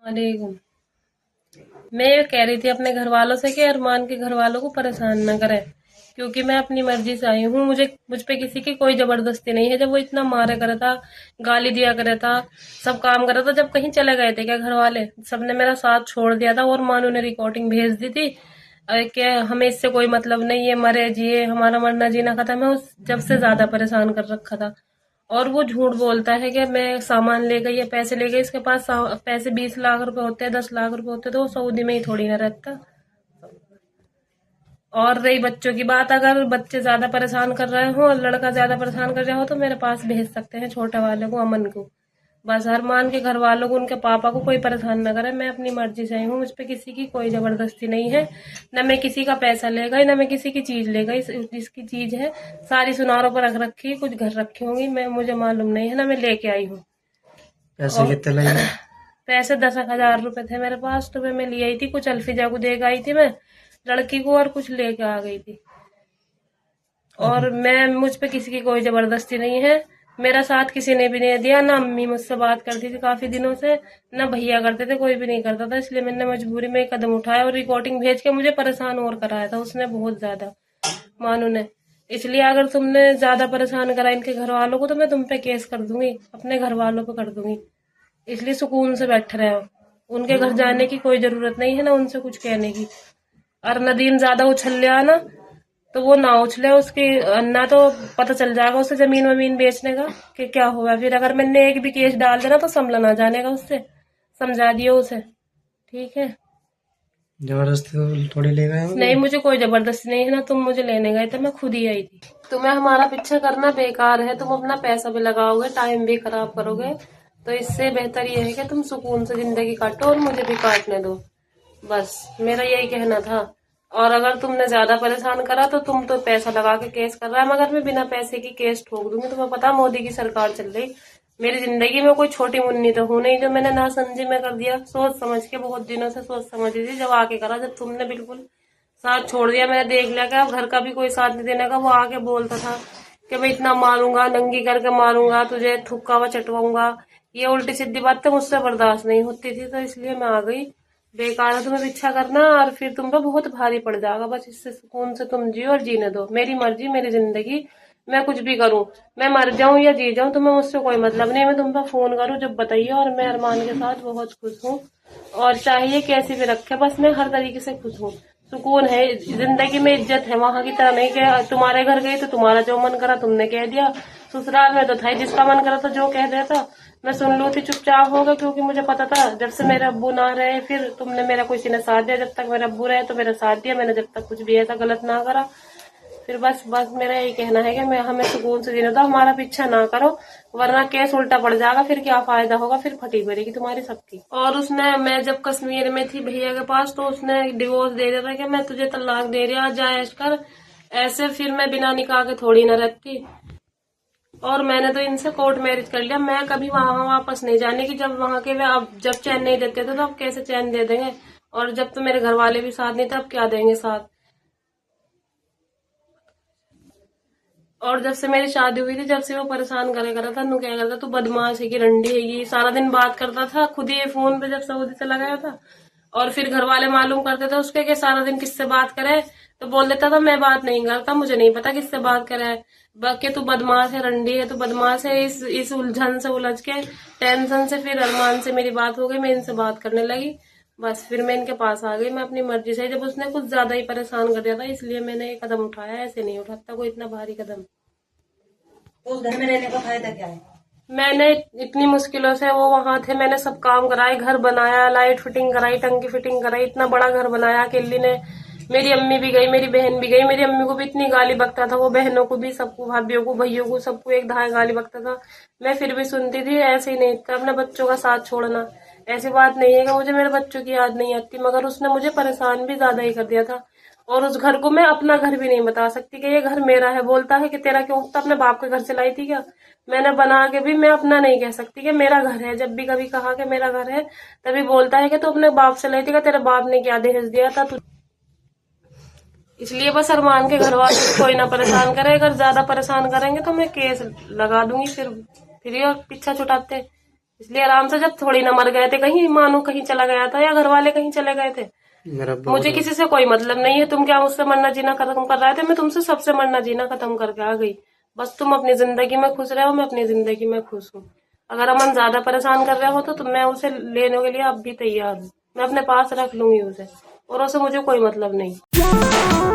अरे मैं ये कह रही थी अपने घर वालों से कि अरमान के घर वालों को परेशान ना करें, क्योंकि मैं अपनी मर्जी से आई हूँ। मुझ पे किसी की कोई जबरदस्ती नहीं है। जब वो इतना मारा करा था, गाली दिया करा था, सब काम करा था, जब कहीं चले गए थे क्या घर वाले सबने मेरा साथ छोड़ दिया था। और मानू ने रिकॉर्डिंग भेज दी थी कि हमें इससे कोई मतलब नहीं है, मरे जिए हमारा मरना जीना खत्म है। उस जब से ज्यादा परेशान कर रखा था। और वो झूठ बोलता है कि मैं सामान ले गई या पैसे ले गई। इसके पास पैसे 20 लाख रुपए होते हैं, 10 लाख रुपए होते हैं, तो वो सऊदी में ही थोड़ी ना रहता। और रही बच्चों की बात, अगर बच्चे ज्यादा परेशान कर रहे हो और लड़का ज्यादा परेशान कर रहा हो तो मेरे पास भेज सकते हैं छोटे वाले को, अमन को। बस अरमान के घर वालों को, उनके पापा को कोई परेशान ना करे। मैं अपनी मर्जी से आई हूँ, मुझ पे किसी की कोई जबरदस्ती नहीं है। न मैं किसी का पैसा ले गई, न मैं किसी की चीज ले गई। जिसकी चीज है सारी सुनारों पर रख रखी, कुछ घर रखी होंगी, मैं मुझे मालूम नहीं है, ना मैं लेके आई हूँ। पैसे और कितने लगे? पैसे 10,000 रुपए थे मेरे पास, तो मैं ले आई थी। कुछ अल्फिजा को दे गई थी मैं लड़की को, और कुछ लेके आ गई थी। और मैं मुझ पे किसी की कोई जबरदस्ती नहीं है। मेरा साथ किसी ने भी नहीं दिया। ना अम्मी मुझसे बात करती थी काफी दिनों से, ना भैया करते थे, कोई भी नहीं करता था। इसलिए मैंने मजबूरी में एक कदम उठाया और रिकॉर्डिंग भेज के मुझे परेशान और कराया था उसने, बहुत ज्यादा, मानू ने। इसलिए अगर तुमने ज्यादा परेशान करा इनके घर वालों को तो मैं तुम पे केस कर दूंगी, अपने घर वालों पे कर दूंगी। इसलिए सुकून से बैठे रहो। उनके घर जाने की कोई जरूरत नहीं है, ना उनसे कुछ कहने की। और नदीम ज्यादा उछल लिया ना तो वो ना उछले। उसकी ना तो पता चल जाएगा उसे जमीन वमीन बेचने का कि क्या हुआ। फिर अगर मैंने एक भी केस डाल देना तो संभला ना जानेगा उससे। समझा दियो उसे, ठीक है। जबरदस्ती तो थोड़ी ले गए नहीं, होंगे। मुझे कोई जबरदस्ती नहीं है ना। तुम मुझे लेने गए थे, मैं खुद ही आई थी। तुम्हें हमारा पीछा करना बेकार है। तुम अपना पैसा भी लगाओगे, टाइम भी खराब करोगे। तो इससे बेहतर ये है कि तुम सुकून से जिंदगी काटो और मुझे भी काटने दो। बस मेरा यही कहना था। और अगर तुमने ज्यादा परेशान करा तो तुम तो पैसा लगा के केस कर रहा है, मगर मैं बिना पैसे की केस ठोक दूंगी। तुम्हें पता मोदी की सरकार चल रही। मेरी जिंदगी में कोई छोटी मुन्नी तो हूं नहीं जो मैंने ना समझी में कर दिया। सोच समझ के, बहुत दिनों से सोच समझ रही थी, जब आके करा, जब तुमने बिल्कुल साथ छोड़ दिया। मैंने देख लिया कि अब घर का भी कोई साथ नहीं देने का। वो आके बोलता था कि मैं इतना मारूंगा, नंगी करके मारूंगा तुझे, थुक्का व चटवाऊंगा। ये उल्टी सीधी बात तो मुझसे बर्दाश्त नहीं होती थी, तो इसलिए मैं आ गई। बेकार है तुम्हें पीछा करना, और फिर तुम पे बहुत भारी पड़ जाएगा। बस इससे सुकून से तुम जियो और जीने दो। मेरी मर्जी, मेरी जिंदगी, मैं कुछ भी करूं। मैं मर जाऊं या जी जाऊं तुम्हें मुझसे कोई मतलब नहीं। मैं तुम पे फोन करूं जब बताइए। और मैं अरमान के साथ बहुत खुश हूँ, और चाहिए कैसे भी रखे, बस मैं हर तरीके से खुश हूँ। सुकून है जिंदगी में, इज्जत है। वहां की तरह नहीं कि तुम्हारे घर गई तो तुम्हारा जो मन करा तुमने कह दिया। ससुराल में तो था जिसका मन करा था जो कह देता मैं सुन लू थी, चुपचाप होगा। क्योंकि मुझे पता था जब से मेरे अब्बू ना रहे, फिर तुमने मेरा किसी ने साथ दिया। जब तक मेरे अब्बू रहे तो मेरा साथ दिया मैंने, जब तक कुछ भी ऐसा गलत ना करा। फिर बस बस मेरा यही कहना है कि मैं हमें सुकून से जीने दो, हमारा पीछा ना करो। वरना केस उल्टा पड़ जाएगा, फिर क्या फायदा होगा। फिर फटी पड़ेगी तुम्हारी सबकी। और उसने, मैं जब कश्मीर में थी भैया के पास, तो उसने डिवोर्स दे दिया था कि मैं तुझे तलाक दे रहा, जा ऐश कर। ऐसे फिर मैं बिना निकाह के थोड़ी ना रहती। और मैंने तो इनसे कोर्ट मैरिज कर लिया। मैं कभी वहां वापस नहीं जाने की। जब वहां के वे अब जब चैन नहीं देते थे तो अब कैसे चैन दे देंगे। और जब तो मेरे घर वाले भी साथ नहीं थे, अब क्या देंगे साथ। और जब से मेरी शादी हुई थी, जब से वो परेशान करे करा था, नु क्या करता तू बदमाश है की रंडी है, ये सारा दिन बात करता था खुद ही फोन पे जब सऊदी से लगाया था। और फिर घर वाले मालूम करते थे उसके कि सारा दिन किससे बात करे, तो बोल देता था मैं बात नहीं करता, मुझे नहीं पता किससे बात करे। बाकी तू बदमाश है, रंडी है, तू बदमाश है। इस उलझन से उलझ के, टेंशन से, फिर अरमान से मेरी बात हो गई, मैं इनसे बात करने लगी। बस फिर मैं इनके पास आ गई, मैं अपनी मर्जी से। जब उसने कुछ ज्यादा ही परेशान कर दिया था, इसलिए मैंने ये कदम उठाया। ऐसे नहीं उठाता कोई इतना भारी कदम। तो उस घर में रहने का फायदा क्या है? मैंने इतनी मुश्किलों से, वो वहां थे, मैंने सब काम कराए, घर बनाया, लाइट फिटिंग कराई, टंकी फिटिंग कराई, इतना बड़ा घर बनाया अकेली ने। मेरी अम्मी भी गई, मेरी बहन भी गई। मेरी अम्मी को भी इतनी गाली बकता था, वो बहनों को भी, सबको, भाभीियों को, भैयों को, सबको एक धाए गाली बकता था। मैं फिर भी सुनती थी। ऐसे ही नहीं था अपने बच्चों का साथ छोड़ना। ऐसी बात नहीं है कि मुझे मेरे बच्चों की याद नहीं आती, मगर उसने मुझे परेशान भी ज्यादा ही कर दिया था। और उस घर को मैं अपना घर भी नहीं बता सकती कि ये घर मेरा है। बोलता है कि तेरा क्यों, तो अपने बाप के घर से लाई थी क्या। मैंने बना के भी मैं अपना नहीं कह सकती कि मेरा घर है। जब भी कभी कहा कि मेरा घर है, तभी बोलता है कि तू अपने बाप से लाई थी, कि तेरे बाप ने क्या दहेज दिया था तू। इसलिए बस अरमान के घर वाले को कोई ना परेशान करे। अगर ज्यादा परेशान करेंगे तो मैं केस लगा दूंगी। फिर ये पीछा छुटाते। इसलिए आराम से, जब थोड़ी ना मर गए थे कहीं, मानो कहीं चला गया था या घर वाले कहीं चले गए थे, मेरा मुझे किसी से कोई मतलब नहीं है। तुम क्या मुझसे मरना जीना खत्म कर रहे थे? मैं तुमसे सबसे मरना जीना खत्म करके आ गई। बस तुम अपनी जिंदगी में खुश रहो, मैं अपनी जिंदगी में खुश हूँ। अगर अमन ज्यादा परेशान कर रहे हो तो मैं उसे लेने के लिए अब भी तैयार हूँ। मैं अपने पास रख लूंगी उसे, और उसे मुझे कोई मतलब नहीं।